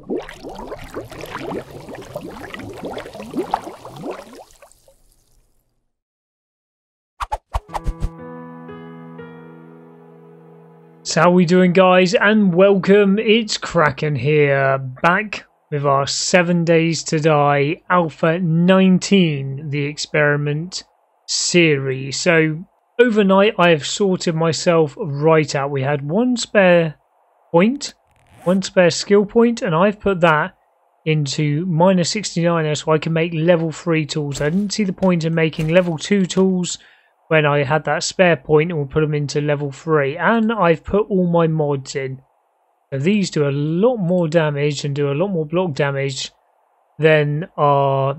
So how are we doing, guys, and welcome. It's Kraken here, back with our 7 Days to Die Alpha 19, the experiment series. So overnight I have sorted myself right out. We had one spare point, one spare skill point, and I've put that into minus 69 so I can make level 3 tools. I didn't see the point in making level 2 tools when I had that spare point, and we'll put them into level 3. And I've put all my mods in. So these do a lot more damage and do a lot more block damage than our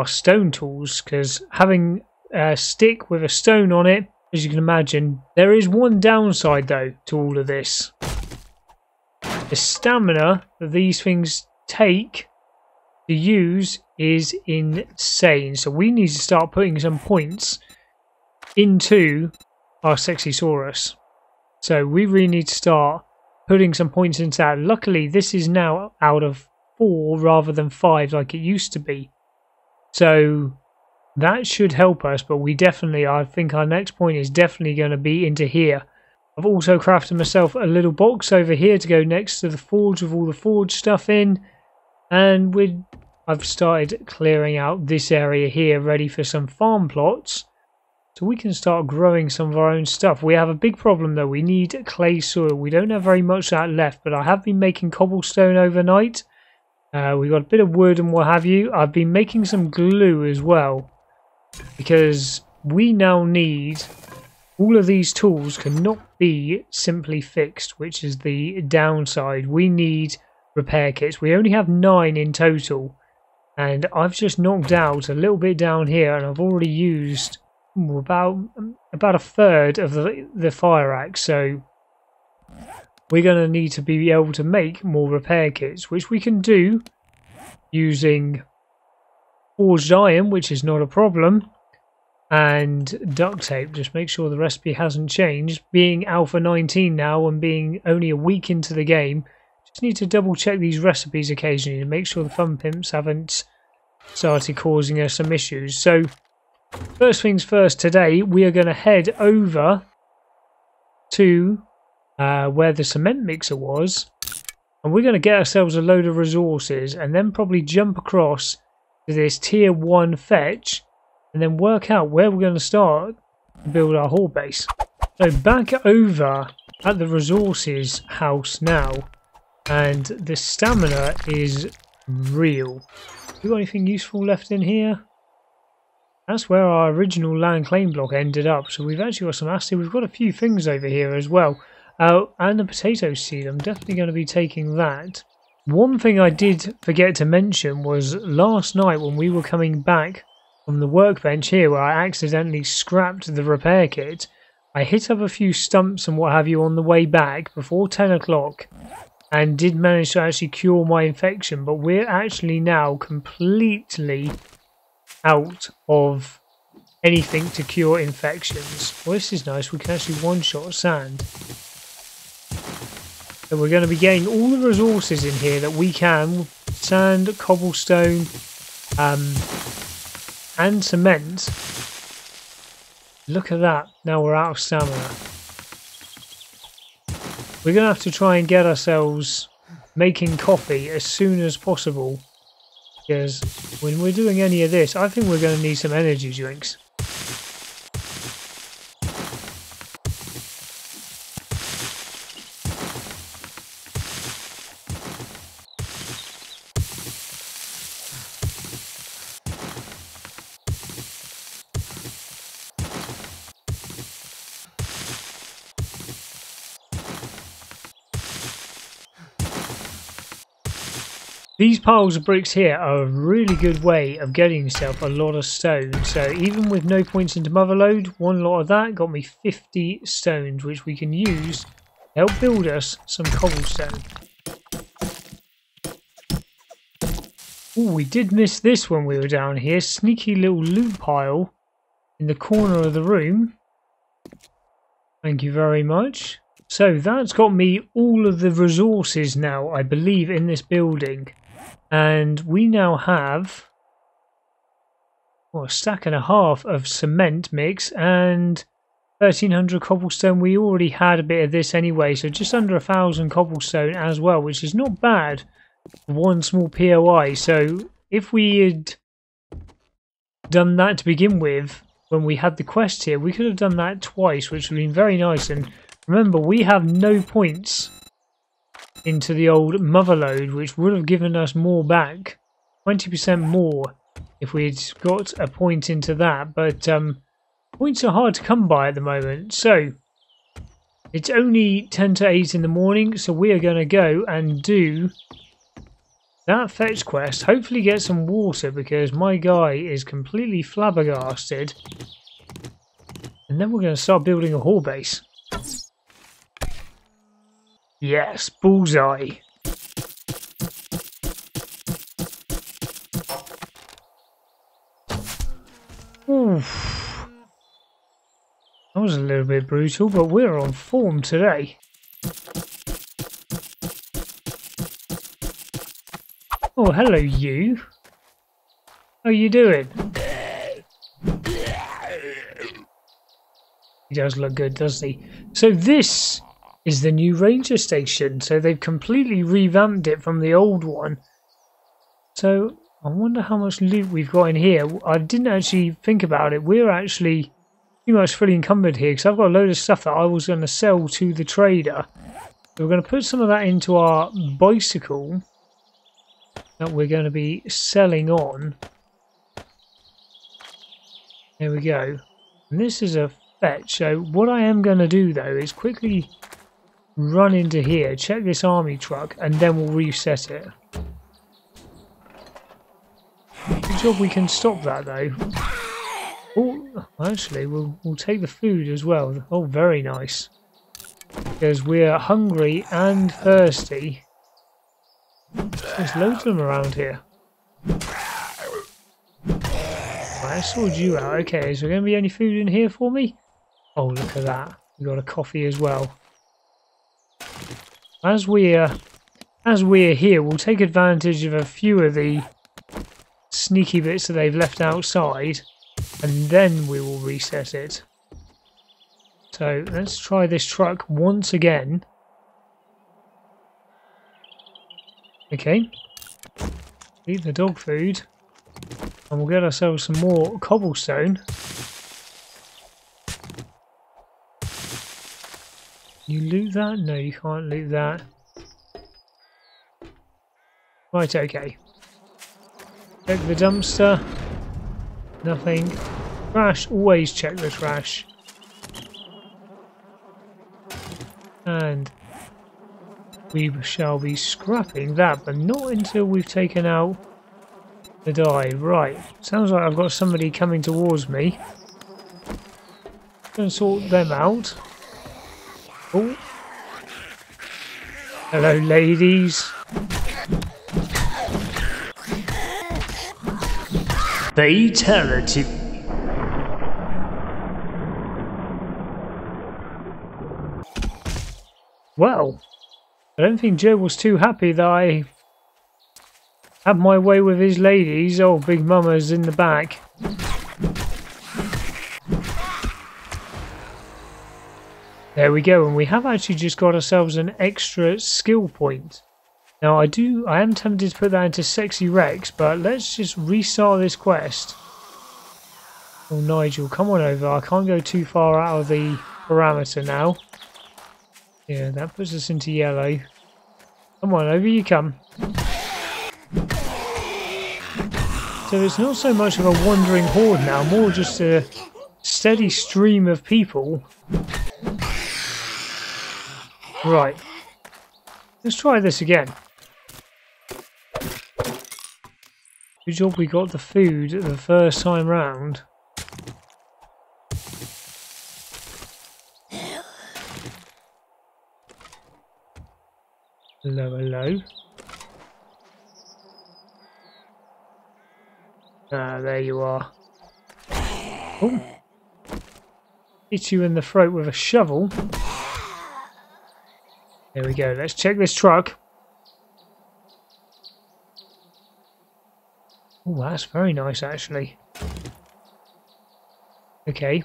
stone tools, because having a stick with a stone on it, as you can imagine, there is one downside though to all of this. The stamina that these things take to use is insane. So we need to start putting some points into our Sexysaurus. So we really need to start putting some points into that. Luckily this is now out of 4 rather than 5 like it used to be, so that should help us. But we definitely, I think our next point is definitely going to be into here. I've also crafted myself a little box over here to go next to the forge with all the forge stuff in, and I've started clearing out this area here ready for some farm plots, so we can start growing some of our own stuff. We have a big problem though. We need clay soil. We don't have very much of that left, but I have been making cobblestone overnight. We've got a bit of wood and what have you. I've been making some glue as well, because we now need... all of these tools cannot be simply fixed, which is the downside. We need repair kits. We only have 9 in total, and I've just knocked out a little bit down here, and I've already used about a third of the fire axe. So we're going to need to be able to make more repair kits, which we can do using forged iron, which is not a problem, and duct tape. Just make sure the recipe hasn't changed. Being Alpha 19 now and being only a week into the game, just need to double check these recipes occasionally to make sure the fun pimps haven't started causing us some issues. So first things first, today we are going to head over to where the cement mixer was, and we're going to get ourselves a load of resources, and then probably jump across to this tier 1 fetch, and then work out where we're going to start to build our horde base. So back over at the resources house now, and the stamina is real. You got anything useful left in here? That's where our original land claim block ended up, so we've actually got some acid. We've got a few things over here as well. And a potato seed. I'm definitely going to be taking that. One thing I did forget to mention was last night when we were coming back from the workbench here, where I accidentally scrapped the repair kit, I hit up a few stumps and what have you on the way back before 10 o'clock and did manage to actually cure my infection, but we're actually now completely out of anything to cure infections. Well, this is nice. We can actually one-shot sand. So we're going to be getting all the resources in here that we can. Sand, cobblestone, and cement. Look at that. Now we're out of stamina. We're going to have to try and get ourselves making coffee as soon as possible, because when we're doing any of this, I think we're going to need some energy drinks. These piles of bricks here are a really good way of getting yourself a lot of stone. So even with no points into Motherload, one lot of that got me 50 stones, which we can use to help build us some cobblestone. Oh, we did miss this when we were down here. Sneaky little loot pile in the corner of the room. Thank you very much. So that's got me all of the resources now, I believe, in this building. And we now have a stack and a half of cement mix and 1,300 cobblestone. We already had a bit of this anyway, so just under 1,000 cobblestone as well, which is not bad for one small POI. So if we had done that to begin with when we had the quest here, we could have done that twice, which would have been very nice. And remember, we have no points into the old motherlode, which would have given us more back, 20% more if we'd got a point into that. But points are hard to come by at the moment. So it's only 10 to 8 in the morning, so we are going to go and do that fetch quest, hopefully get some water because my guy is completely flabbergasted. And then we're going to start building a horde base. Yes, bullseye. Oof. That was a little bit brutal, but we're on form today. Oh, hello you. How you doing? He does look good, doesn't he? So this is the new ranger station. So they've completely revamped it from the old one. So I wonder how much loot we've got in here. I didn't actually think about it. We're actually pretty much fully encumbered here because I've got a load of stuff that I was going to sell to the trader. So we're going to put some of that into our bicycle that we're going to be selling on. There we go. And this is a fetch. So what I am going to do though is quickly run into here, check this army truck, and then we'll reset it. Good job we can stop that though. Oh, actually we'll take the food as well. Oh, very nice. Because we're hungry and thirsty. There's loads of them around here. Right, I sorted you out. Okay, is there going to be any food in here for me? Oh, look at that. We've got a coffee as well. As we're here, we'll take advantage of a few of the sneaky bits that they've left outside, and then we will reset it. So let's try this truck once again. Okay, eat the dog food, and we'll get ourselves some more cobblestone. You loot that? No, you can't loot that. Right, okay. Check the dumpster. Nothing. Trash, always check the trash. And we shall be scrapping that, but not until we've taken out the dye. Right, sounds like I've got somebody coming towards me. Gonna sort them out. Oh. Hello, ladies. Fatality. Well, I don't think Joe was too happy that I had my way with his ladies. Oh, Big Mama's in the back. There we go, and we have actually just got ourselves an extra skill point. Now I am tempted to put that into Sexy Rex, but let's just restart this quest. Oh, Nigel, come on over. I can't go too far out of the parameter now. Yeah, that puts us into yellow. Come on, over you come. So it's not so much of a wandering horde now, more just a steady stream of people. Right. Let's try this again. Good job we got the food the first time round. Hello, hello. Ah, there you are. Oh. Hit you in the throat with a shovel. There we go. Let's check this truck. Oh, that's very nice, actually. Okay.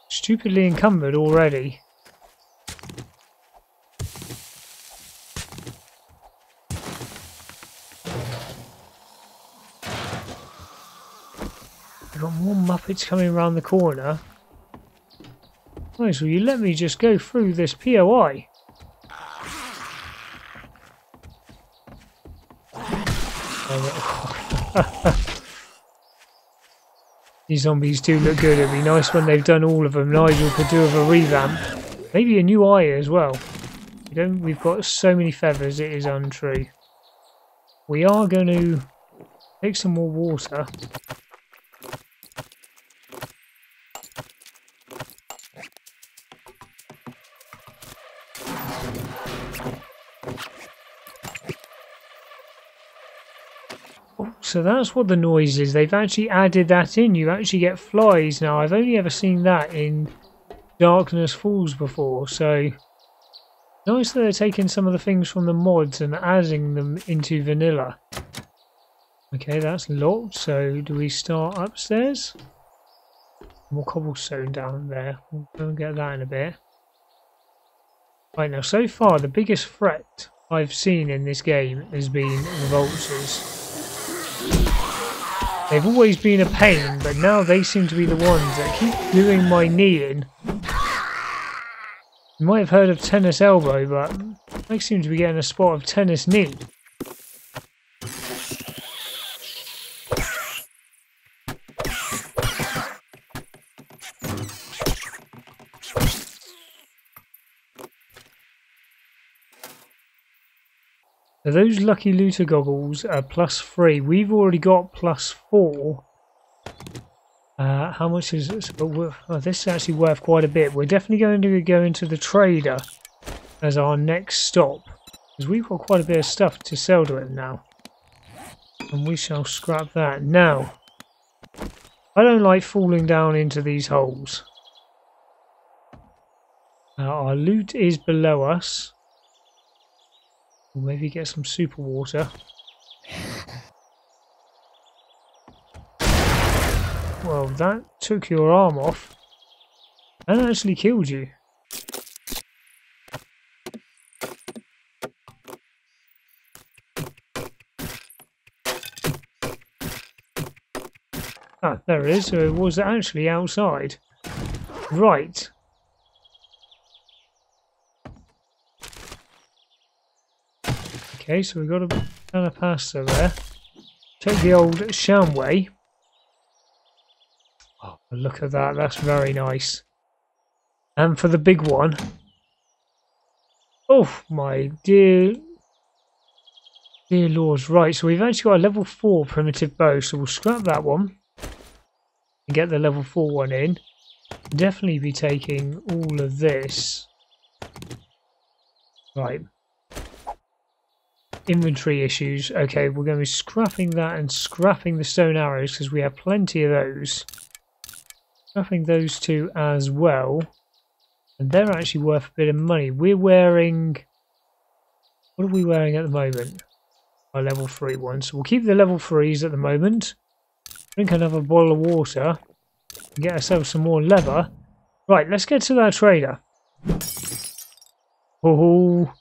Stupidly encumbered already. We've got more Muppets coming around the corner. Nice, will you let me just go through this POI? These zombies do look good. It'd be nice when they've done all of them. Nigel could do with a revamp. Maybe a new eye as well. We've got so many feathers, it is untrue. We are going to take some more water. So that's what the noise is. They've actually added that in. You actually get flies now. I've only ever seen that in Darkness Falls before. So nice that they're taking some of the things from the mods and adding them into vanilla. Okay, that's locked. So do we start upstairs? More cobblestone down there. We'll go and get that in a bit. Right, now so far the biggest threat I've seen in this game has been the vultures. They've always been a pain, but now they seem to be the ones that keep doing my knee in. You might have heard of tennis elbow, but I seem to be getting a spot of tennis knee. So those lucky looter goggles are +3. We've already got +4. How much is this? Oh, this is actually worth quite a bit. We're definitely going to go into the trader as our next stop, because we've got quite a bit of stuff to sell to him now. And we shall scrap that. Now, I don't like falling down into these holes. Our loot is below us. We'll maybe get some super water. Well, that took your arm off. That actually killed you. Ah, there it is. So it was actually outside. Right. Okay, so we've got a kind of pasta there. Take the old Shamway. Oh, look at that. That's very nice. And for the big one. Oh, my dear lords. Right, so we've actually got a level 4 primitive bow. So we'll scrap that one. And get the level 4 one in. Definitely be taking all of this. Right. Inventory issues. Okay, we're going to be scrapping that and scrapping the stone arrows because we have plenty of those. Scrapping those two as well. And they're actually worth a bit of money. We're wearing... What are we wearing at the moment? Our level 3 one. So we'll keep the level 3s at the moment. Drink another bottle of water. And get ourselves some more leather. Right, let's get to that trader. Oh...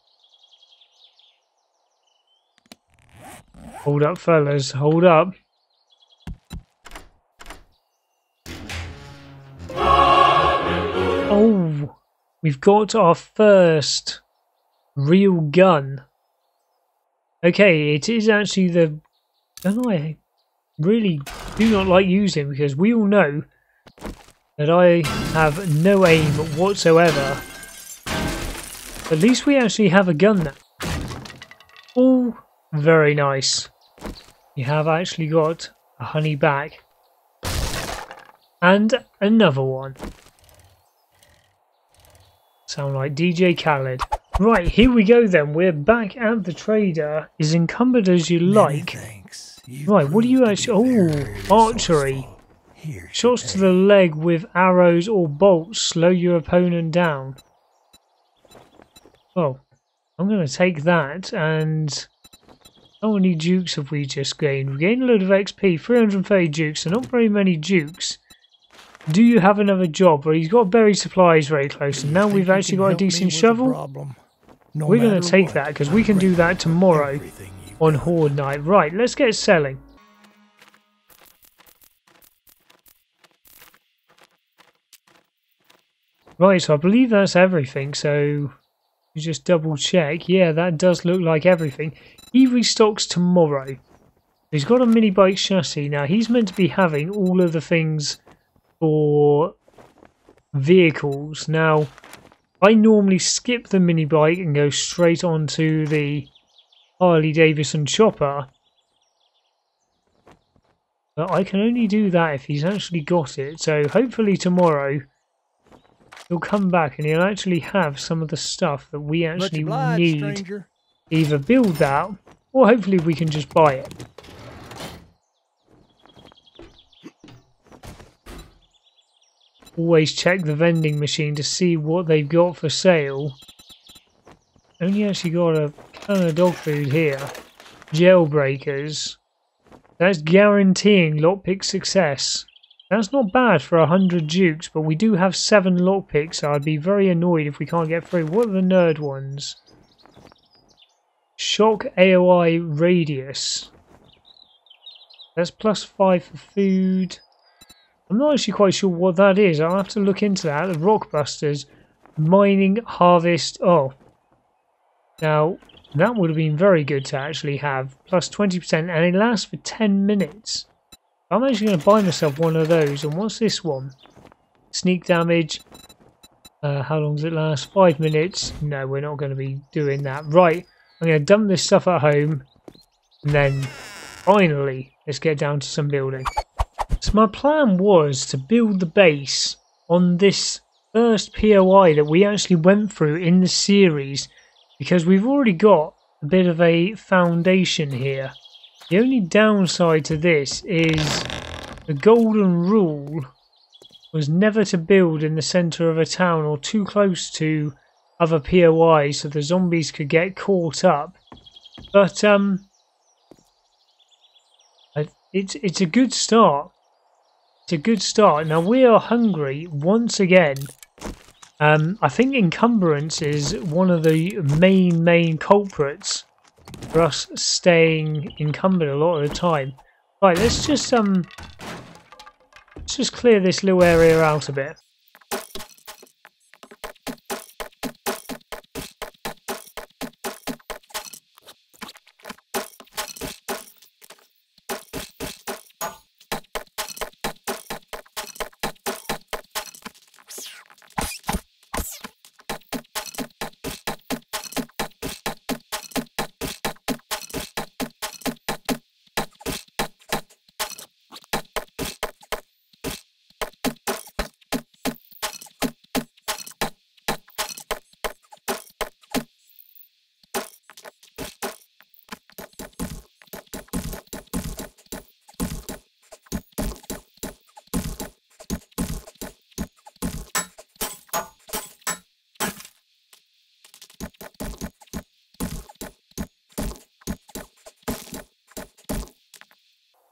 Hold up, fellas. Hold up. Oh, we've got our first real gun. Okay, it is actually the gun I really do not like using because we all know that I have no aim whatsoever. At least we actually have a gun now. Oh, very nice. You have actually got a honey back. And another one. Sound like DJ Khaled. Right, here we go then. We're back at the trader. As encumbered as you like. Right, what do you actually... Oh, archery. Shots to the leg with arrows or bolts slow your opponent down. Oh, I'm going to take that. And how many dukes have we just gained? We gained a load of XP, 330 dukes, so not very many dukes. Do you have another job? Well, he's got buried supplies very close, and now we've actually got a decent shovel. We're going to take that because we can do that tomorrow on Horde Night. Right, let's get selling. Right, so I believe that's everything, so you just double check. Yeah, that does look like everything. He restocks tomorrow. He's got a mini bike chassis. Now, he's meant to be having all of the things for vehicles. Now, I normally skip the mini bike and go straight onto the Harley Davidson chopper. But I can only do that if he's actually got it. So hopefully tomorrow he'll come back and he'll actually have some of the stuff that we actually need. Stranger. Either build that or hopefully we can just buy it. Always check the vending machine to see what they've got for sale. Only actually got a ton of dog food here. Jailbreakers. That's guaranteeing lockpick success. That's not bad for 100 dukes, but we do have 7 lockpicks, so I'd be very annoyed if we can't get through. What are the nerd ones? Shock AOI radius. That's +5 for food. I'm not actually quite sure what that is. I'll have to look into that. The Rockbusters. Mining harvest. Oh. Now, that would have been very good to actually have. +20%, and it lasts for 10 minutes. I'm actually going to buy myself one of those. And what's this one? Sneak damage. How long does it last? 5 minutes. No, we're not going to be doing that. Right. I'm going to dump this stuff at home. And then, finally, let's get down to some building. So my plan was to build the base on this first POI that we actually went through in the series, because we've already got a bit of a foundation here. The only downside to this is the golden rule was never to build in the centre of a town or too close to other POIs so the zombies could get caught up. But it's a good start. It's a good start. Now we are hungry once again. I think encumbrance is one of the main culprits for us staying encumbered a lot of the time. Right, let's just clear this little area out a bit.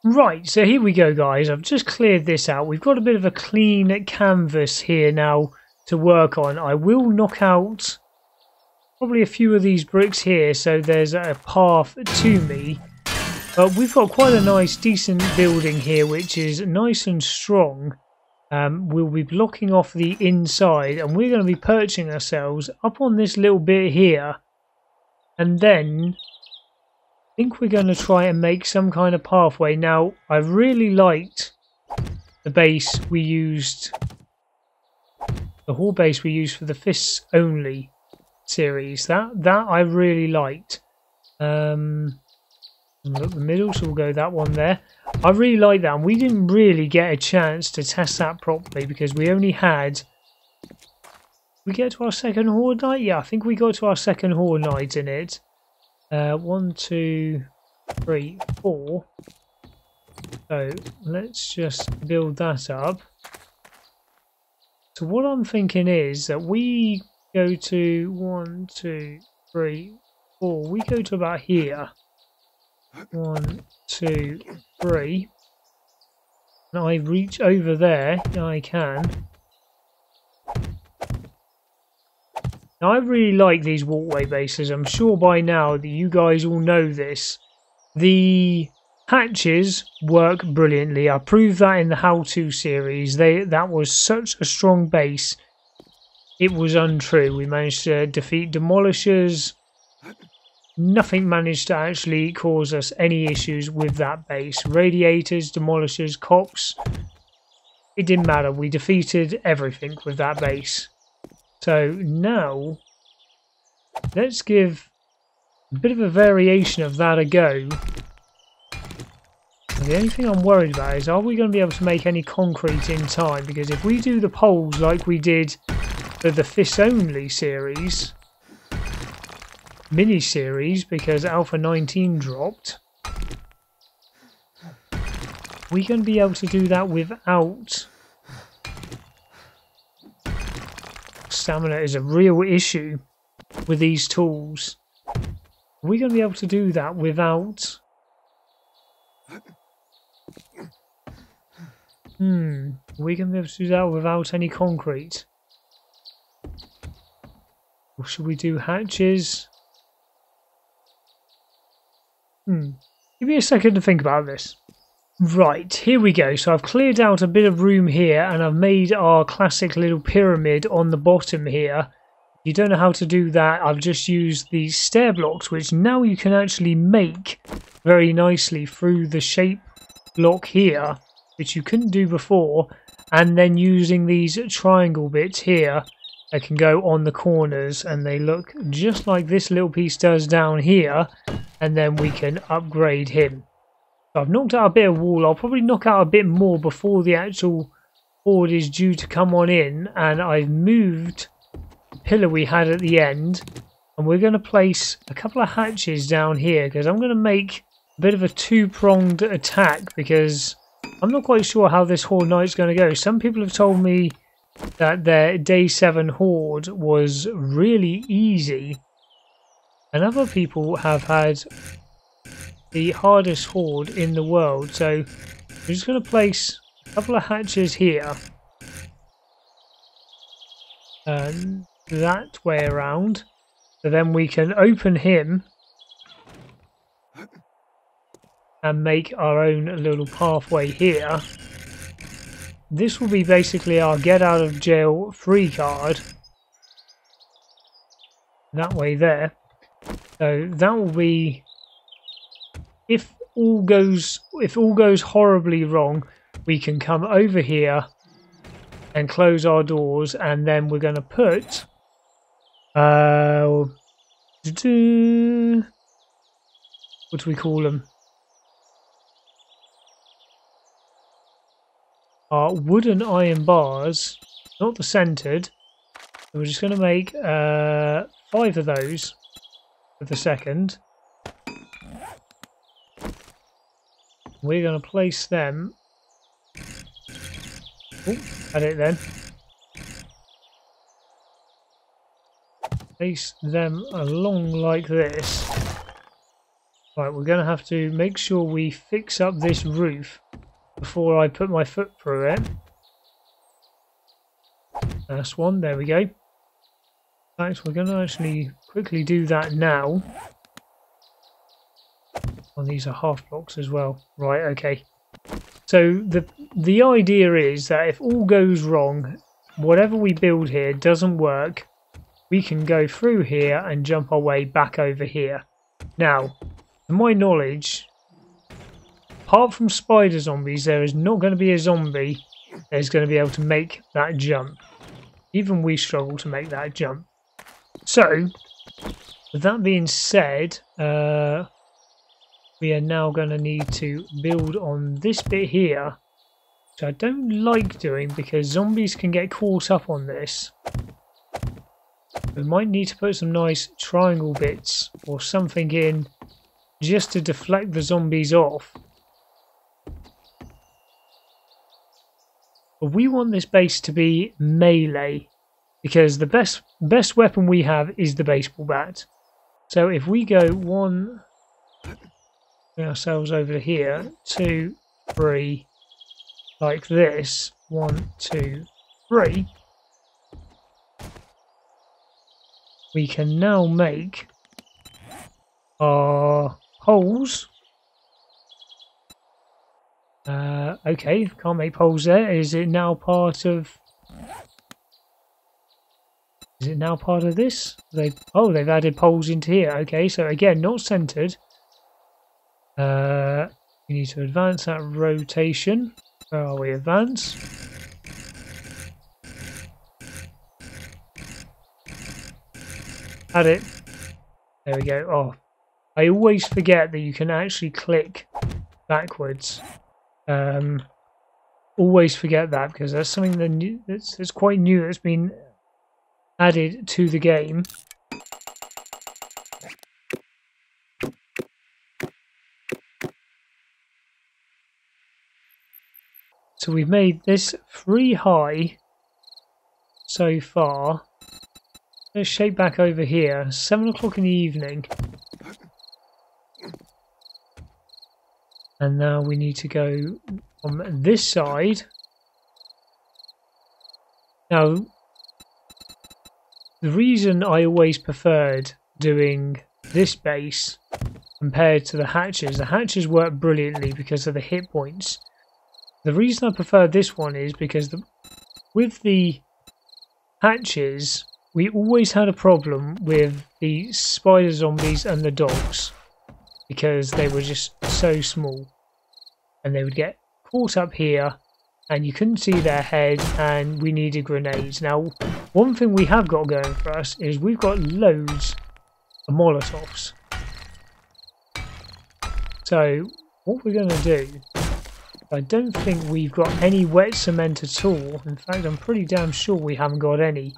Right, so here we go guys, I've just cleared this out. We've got a bit of a clean canvas here now to work on. I will knock out probably a few of these bricks here so there's a path to me. But we've got quite a nice decent building here which is nice and strong. We'll be blocking off the inside and we're going to be perching ourselves up on this little bit here. And then I think we're going to try and make some kind of pathway. Now, I really liked the base we used, the horde base we used for the Fists Only series. That I really liked. Look the middle, so we'll go that one there. I really like that, and we didn't really get a chance to test that properly because we only had... We get to our second horde night? Yeah, I think we got to our second horde night in it. 1, 2, 3, 4. So let's just build that up. So what I'm thinking is that we go to 1, 2, 3, 4. We go to about here. 1, 2, 3. And I reach over there. I can. Now, I really like these walkway bases. I'm sure by now that you guys all know this. The hatches work brilliantly. I proved that in the how-to series. That was such a strong base. It was untrue. We managed to defeat demolishers. Nothing managed to actually cause us any issues with that base. Radiators, demolishers, cops. It didn't matter. We defeated everything with that base. So now, let's give a bit of a variation of that a go. And the only thing I'm worried about is, are we going to be able to make any concrete in time? Because if we do the poles like we did for the Fish Only series, mini-series, because Alpha 19 dropped, we're going to be able to do that without... Stamina is a real issue with these tools. We're going to be able to do that without... we're going to be able to do that without any concrete. Or should we do hatches? Give me a second to think about this. Right, here we go. So I've cleared out a bit of room here and I've made our classic little pyramid on the bottom here. If you don't know how to do that, I've just used these stair blocks, which now you can actually make very nicely through the shape block here, which you couldn't do before. And then using these triangle bits here, they can go on the corners and they look just like this little piece does down here. And then we can upgrade him. I've knocked out a bit of wall. I'll probably knock out a bit more before the actual board is due to come on in. And I've moved the pillar we had at the end. And we're going to place a couple of hatches down here. Because I'm going to make a bit of a two-pronged attack. Because I'm not quite sure how this Horde Night's going to go. Some people have told me that their Day 7 Horde was really easy. And other people have had... the hardest horde in the world. So we're just going to place a couple of hatches here and that way around, so then we can open him and make our own little pathway here. This will be basically our get out of jail free card, that way there. So that will be, if all goes horribly wrong, we can come over here and close our doors, and then we're going to put what do we call them? Our wooden iron bars, not the centered. So we're just going to make 5 of those for the second. We're going to place them. Oh, had it then. Place them along like this. Right, we're going to have to make sure we fix up this roof before I put my foot through it. That's one, there we go. In fact, we're going to actually quickly do that now. Oh, these are half blocks as well. Right, okay. So the idea is that if all goes wrong, whatever we build here doesn't work, we can go through here and jump our way back over here. Now, to my knowledge, apart from spider zombies, there is not going to be a zombie that is going to be able to make that jump. Even we struggle to make that jump. So, with that being said, we are now going to need to build on this bit here, which I don't like doing because zombies can get caught up on this. We might need to put some nice triangle bits or something in just to deflect the zombies off. But we want this base to be melee, because the best weapon we have is the baseball bat. So if we go 1, bring ourselves over here, 2, 3, like this, 1, 2, 3, we can now make our holes. Okay, can't make poles there. Is it now part of? Is it now part of this? They've added poles into here. Okay, so again, not centered. We need to advance that rotation. Where are we? Advance. Add it. There we go. Oh, I always forget that you can actually click backwards. Always forget that because that's something that's quite new. That's been added to the game. So we've made this 3 high so far. Let's shape back over here. 7 o'clock in the evening. And now we need to go on this side. Now, the reason I always preferred doing this base compared to the hatches work brilliantly because of the hit points. The reason I prefer this one is because with the hatches, we always had a problem with the spider zombies and the dogs because they were just so small and they would get caught up here and you couldn't see their head and we needed grenades. Now, one thing we have got going for us is we've got loads of Molotovs. So what we're going to do, I don't think we've got any wet cement at all. In fact, I'm pretty damn sure we haven't got any.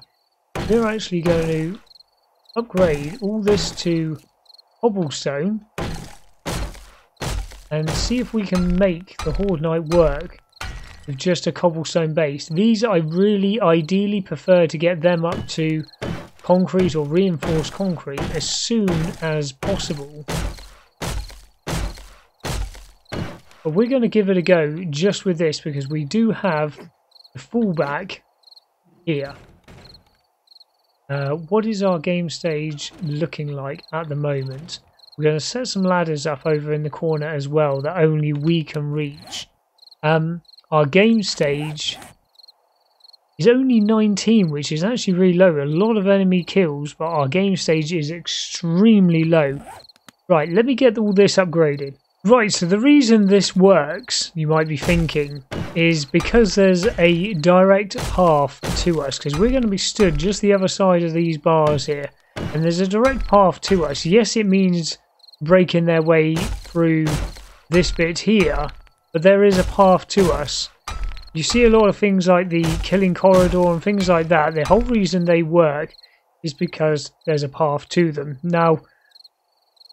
We're actually going to upgrade all this to cobblestone and see if we can make the Horde Knight work with just a cobblestone base. These I really ideally prefer to get them up to concrete or reinforced concrete as soon as possible. But we're going to give it a go just with this because we do have the fallback here. What is our game stage looking like at the moment? We're going to set some ladders up over in the corner as well that only we can reach. Our game stage is only 19, which is actually really low. A lot of enemy kills, but our game stage is extremely low. Right, let me get all this upgraded. Right, so the reason this works, you might be thinking, is because there's a direct path to us, because we're going to be stood just the other side of these bars here, and there's a direct path to us. Yes, it means breaking their way through this bit here, but there is a path to us. You see a lot of things like the killing corridor and things like that. The whole reason they work is because there's a path to them. Now,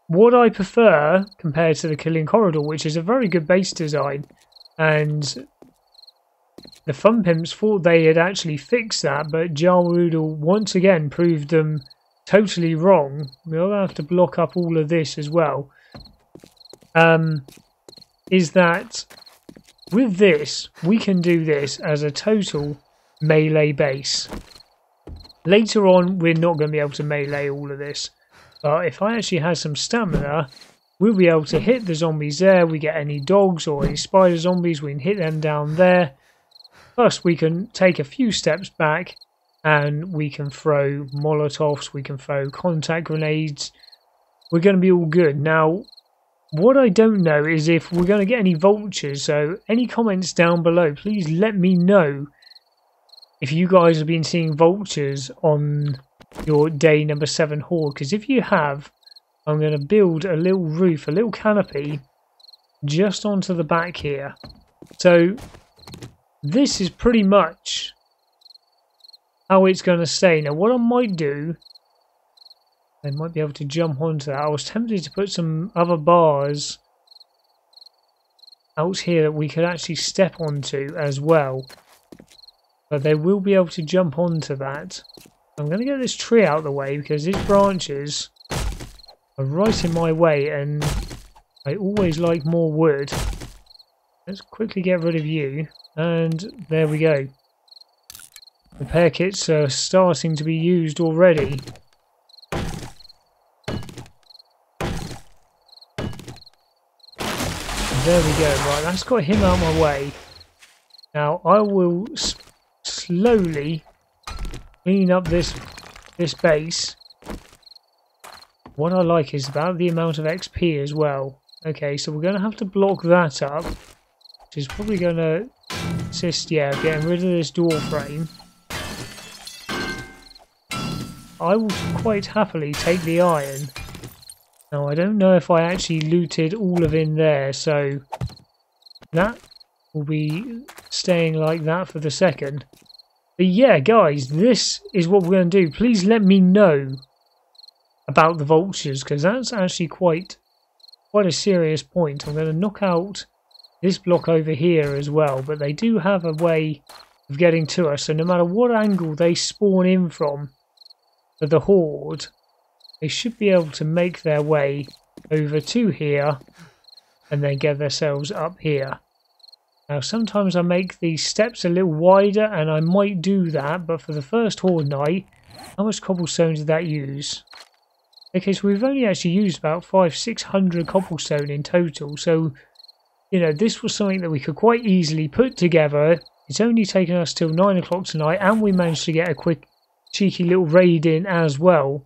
what I prefer compared to the killing corridor, which is a very good base design, and the Fun Pimps thought they had actually fixed that, but Jarwoodle once again proved them totally wrong. We'll have to block up all of this as well. Is that with this, we can do this as a total melee base. Later on, we're not going to be able to melee all of this. But if I actually had some stamina, we'll be able to hit the zombies there. We get any dogs or any spider zombies, we can hit them down there. Plus, we can take a few steps back and we can throw Molotovs, we can throw contact grenades. We're going to be all good. Now, what I don't know is if we're going to get any vultures, so any comments down below, please let me know if you guys have been seeing vultures on your day number 7 horde, because if you have, I'm going to build a little roof, a little canopy just onto the back here. So this is pretty much how it's going to stay. Now what I might do, I might be able to jump onto that. I was tempted to put some other bars out here that we could actually step onto as well. but they will be able to jump onto that. I'm going to get this tree out of the way because its branches are right in my way and I always like more wood. Let's quickly get rid of you, and there we go. Repair kits are starting to be used already. There we go. Right, that's got him out of my way. Now I will slowly clean up this base. What I like is about the amount of XP as well. Okay, so we're going to have to block that up, which is probably going to assist, yeah, getting rid of this door frame. I will quite happily take the iron. Now, I don't know if I actually looted all of in there, so that will be staying like that for the second. But yeah, guys, this is what we're going to do. Please let me know about the vultures, because that's actually quite a serious point. I'm going to knock out this block over here as well, but they do have a way of getting to us, so no matter what angle they spawn in from for the horde, they should be able to make their way over to here and then get themselves up here. Now sometimes I make these steps a little wider, and I might do that, but for the first horde night, how much cobblestone did that use? Okay, so we've only actually used about 500-600 cobblestone in total, so you know, this was something that we could quite easily put together. It's only taken us till 9 o'clock tonight, and we managed to get a quick cheeky little raid in as well.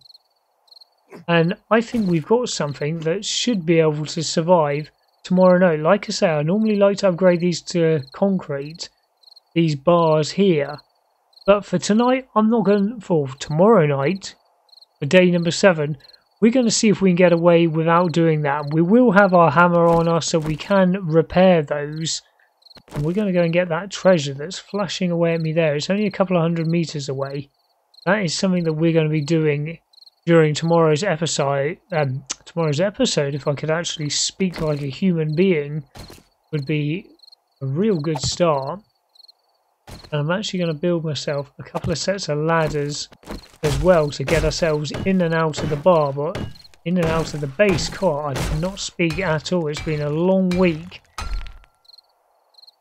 And I think we've got something that should be able to survive tomorrow night. Like I say, I normally like to upgrade these to concrete, these bars here. But for tonight, I'm not going for tomorrow night, for day number 7. We're going to see if we can get away without doing that. We will have our hammer on us so we can repair those. And we're going to go and get that treasure that's flashing away at me there. It's only a couple of 100 meters away. That is something that we're going to be doing during tomorrow's episode. If I could actually speak like a human being, would be a real good start. And I'm actually going to build myself a couple of sets of ladders as well to get ourselves in and out of the bar, but in and out of the base. God, I cannot speak at all. It's been a long week.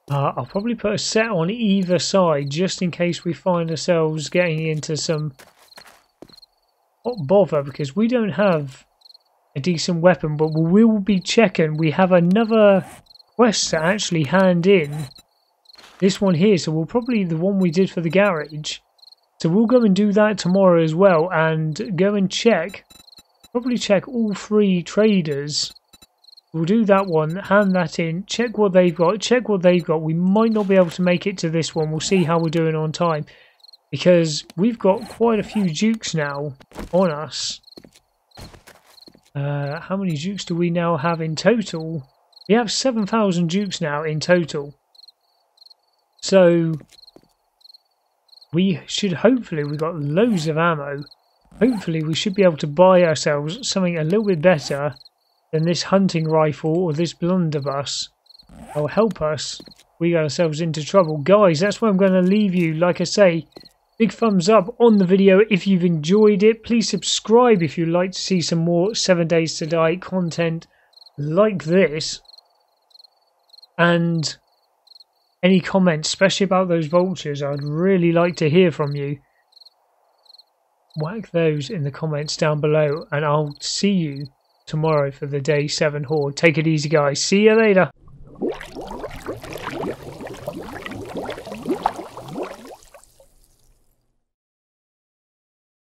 I'll probably put a set on either side just in case we find ourselves getting into some hot bother, because we don't have a decent weapon, but we will be checking. We have another quest to actually hand in. This one here, so we'll probably the one we did for the garage. So we'll go and do that tomorrow as well, and go and check. Probably check all 3 traders. We'll do that one, hand that in, check what they've got, We might not be able to make it to this one. We'll see how we're doing on time, because we've got quite a few dukes now on us. How many dukes do we now have in total? We have 7,000 dukes now in total. So we should hopefully, we've got loads of ammo. Hopefully we should be able to buy ourselves something a little bit better than this hunting rifle or this blunderbuss. That'll help us. We got ourselves into trouble. Guys, that's where I'm going to leave you. Like I say, big thumbs up on the video if you've enjoyed it. Please subscribe if you'd like to see some more 7 Days to Die content like this. And any comments, especially about those vultures, I'd really like to hear from you. Whack those in the comments down below, and I'll see you tomorrow for the day 7 horde. Take it easy, guys. See you later.